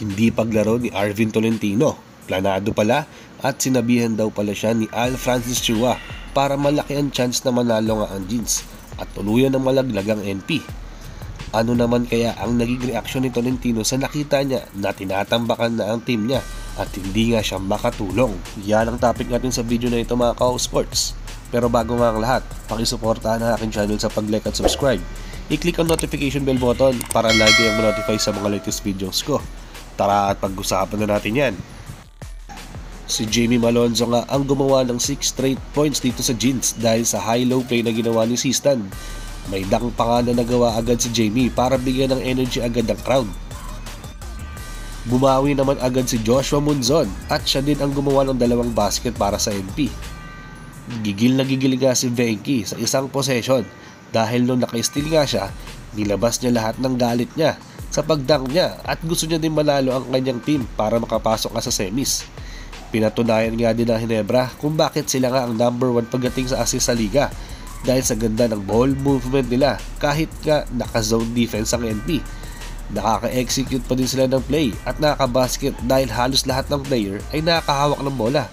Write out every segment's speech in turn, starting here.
Hindi paglaro ni Arvin Tolentino. Planado pala at sinabihan daw pala siya ni Al Francis Chua para malaki ang chance na manalo nga ang Jeans at tuluyan ng malaglag ang NP. Ano naman kaya ang naging reaksyon ni Tolentino sa nakita niya na tinatambakan na ang team niya at hindi nga siya makatulong? Yan ang topic natin sa video na ito mga ka-sports. Pero bago nga ang lahat, pakisuportahan ang aking channel sa pag-like at subscribe. I-click ang notification bell button para lagi ang ma-notify sa mga latest videos ko. Tara at pag-usapan na natin yan. Si Jamie Malonzo nga ang gumawa ng 6 straight points dito sa Jeans dahil sa high-low play na ginawa ni Sistan. May dang pa nga na nagawa agad si Jamie para bigyan ng energy agad ang crowd. Bumawi naman agad si Joshua Munzon at siya din ang gumawa ng 2 basket para sa NP. Gigil na gigil nga si Venky sa isang possession dahil nung naka-steal nga siya, nilabas niya lahat ng galit niya sa pagdunk niya at gusto niya din manalo ang kanyang team para makapasok nga sa semis. Pinatunayan nga din ng Ginebra kung bakit sila nga ang number 1 pagdating sa assist sa liga dahil sa ganda ng ball movement nila kahit nga naka-zone defense ang NP. Nakaka-execute pa din sila ng play at nakaka-basket dahil halos lahat ng player ay nakakahawak ng bola.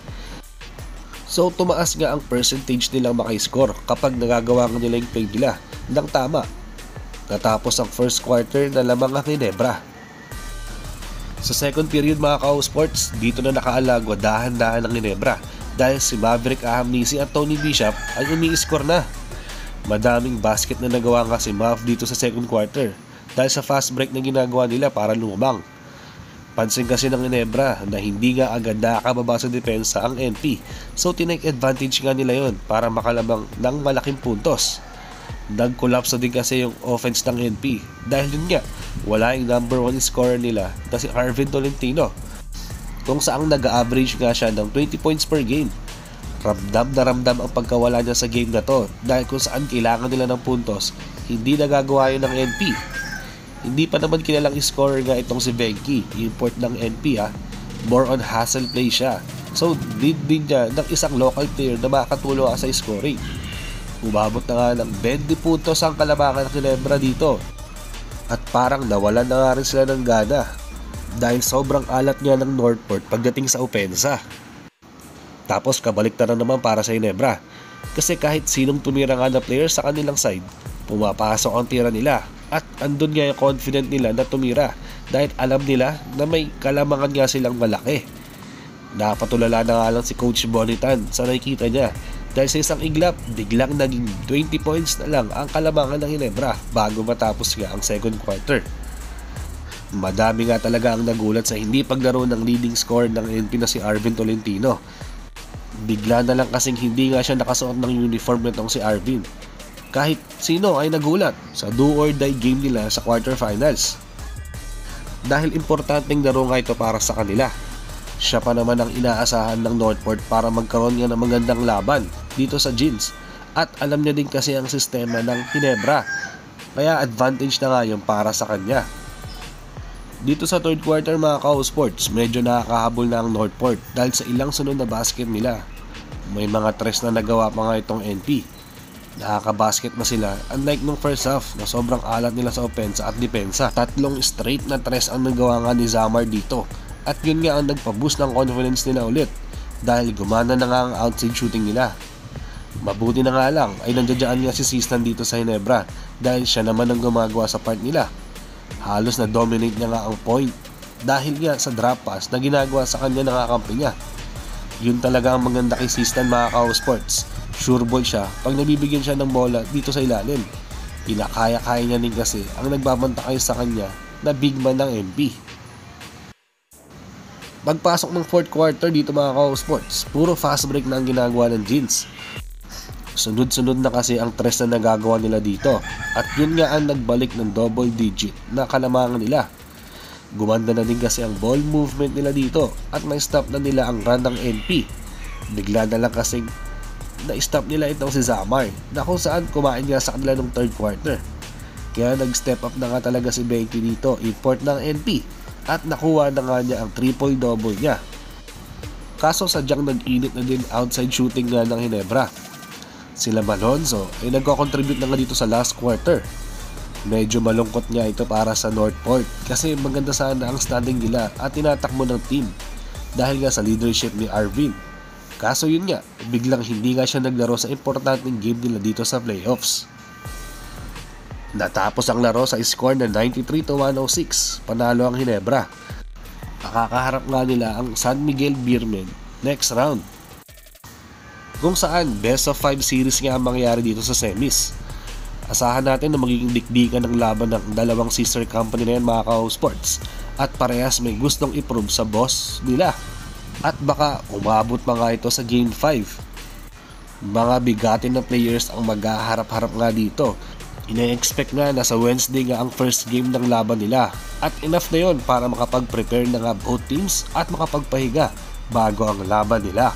So tumaas nga ang percentage nilang maka-score kapag nagagawa nga nila yung play nila ng tama. Natapos ang first quarter na lamang ang Ginebra. Sa second period mga ka-sports, dito na nakaalagwa dahan-dahan ng Ginebra dahil si Maverick Ahamnisi at Tony Bishop ay umi-score na. Madaming basket na nagawa nga si Mav dito sa second quarter dahil sa fast break na ginagawa nila para lumabang. Pansin kasi ng Ginebra na hindi nga agad nakakababa sa depensa ang NP, so tinake advantage nga nila yon para makalabang ng malaking puntos. Nag-collapse din kasi yung offense ng NP dahil yun nga, wala yung number 1 scorer nila na si Arvin Tolentino kung saang nag-average nga siya ng 20 points per game. Ramdam na ramdam ang pagkawala niya sa game na to dahil kung saan kailangan nila ng puntos, hindi nagagawa yun ng NP. Hindi pa naman kilalang scorer nga itong si Venky, import ng NP more on hustle play siya. So need din niya ng isang local player na makatulong sa scoring. Umabot na nga ng 20 puntos ang kalabangan ng Ginebra dito. At parang nawalan na nga rin sila ng gana dahil sobrang alat niya ng Northport pagdating sa opensa. Tapos kabaliktad na naman para sa Ginebra kasi kahit sinong tumira nga na player sa kanilang side, pumapasok ang tira nila at andun nga yung confident nila na tumira dahil alam nila na may kalamangan nga silang malaki. Napatulala na nga lang si Coach Bonitan sa nakikita niya dahil sa isang iglap, biglang naging 20 points na lang ang kalamangan ng Ginebra bago matapos nga ang second quarter. Madami nga talaga ang nagulat sa hindi paglaro ng leading scorer ng NP na si Arvin Tolentino. Bigla na lang kasing hindi nga siya nakasuot ng uniform nitong si Arvin. Kahit sino ay nagulat sa do or die game nila sa quarterfinals. Dahil importanteng laro nga ito para sa kanila. Siya pa naman ang inaasahan ng Northport para magkaroon nga ng magandang laban dito sa Jeans. At alam niya din kasi ang sistema ng Ginebra. Kaya advantage na nga yun para sa kanya. Dito sa third quarter mga ka-sports, medyo nakakahabol na ang Northport dahil sa ilang sunod na basket nila. May mga tres na nagawa pa nga itong NP. Nakaka-basket na sila unlike nung first half na sobrang alat nila sa opensa at depensa. 3 straight na tres ang nagawa nga ni Zamar dito at yun nga ang nagpa-boost ng confidence nila ulit dahil gumana na nga ang outside shooting nila. Mabuti na nga lang ay nandiyan nga si Sistan dito sa Ginebra dahil siya naman ang gumagawa sa part nila. Halos na dominate niya nga ang point dahil nga sa drop pass na ginagawa sa kanya ng kakampi niya. Yun talaga ang maganda kay Sistan mga ka-sports. Sure ball siya pag nabibigyan siya ng bola dito sa ilalim. Kinakaya-kaya niya din kasi ang nagbabantakay sa kanya na big man ng NP. Pagpasok ng fourth quarter dito mga ka-sports, puro fast break na ang ginagawa ng Jeans. Sunod-sunod na kasi ang tres na nagagawa nila dito at yun nga ang nagbalik ng double digit na kalamangan nila. Gumanda na din kasi ang ball movement nila dito at may stop na nila ang run ng NP. Bigla na lang kasing na-stop nila itong si Zamar na kung saan kumain nga sa kanila ng third quarter. Kaya nag-step up na nga talaga si Venky dito, import ng NP at nakuha na nga niya ang triple-double niya. Kaso sadyang nag-init na din outside shooting nga ng Ginebra. Sila Malonzo ay nagko-contribute na nga dito sa last quarter. Medyo malungkot nga ito para sa Northport kasi maganda sana ang standing nila at tinatakbo ng team dahil nga sa leadership ni Arvin. Kaso yun nga, biglang hindi nga siya naglaro sa importanteng game nila dito sa playoffs. Natapos ang laro sa score na 93-106, panalo ang Ginebra. Makakaharap nga nila ang San Miguel Beermen next round, kung saan best of 5 series nga ang mangyayari dito sa semis. Asahan natin na magiging dikdikan ng laban ng dalawang sister company na yan, mga ka-sports, at parehas may gustong i-prove sa boss nila. At baka umabot pa nga ito sa Game 5. Mga bigatin na players ang maghaharap-harap nga dito. Ina-expect nga na sa Wednesday nga ang first game ng laban nila. At enough na yon para makapag-prepare na nga both teams at makapagpahinga bago ang laban nila.